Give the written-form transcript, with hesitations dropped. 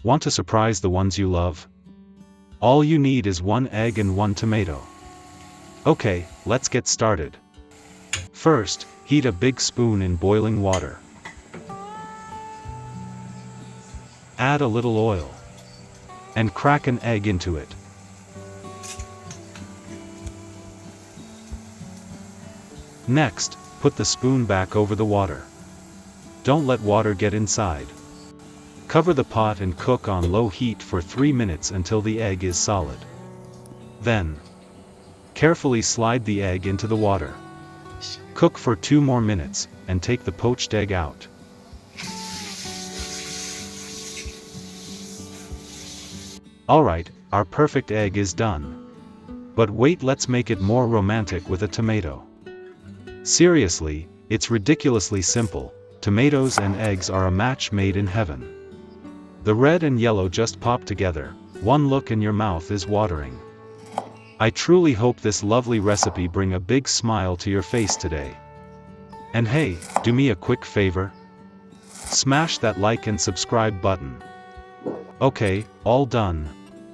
Want to surprise the ones you love? All you need is 1 egg and 1 tomato. Okay, let's get started. First, heat a big spoon in boiling water. Add a little oil. And crack an egg into it. Next, put the spoon back over the water. Don't let water get inside. Cover the pot and cook on low heat for 3 minutes until the egg is solid. Then, carefully slide the egg into the water. Cook for 2 more minutes, and take the poached egg out. Alright, our perfect egg is done. But wait, let's make it more romantic with a tomato. Seriously, it's ridiculously simple. Tomatoes and eggs are a match made in heaven. The red and yellow just pop together, one look and your mouth is watering. I truly hope this lovely recipe bring a big smile to your face today. And hey, do me a quick favor? Smash that like and subscribe button. Okay, all done.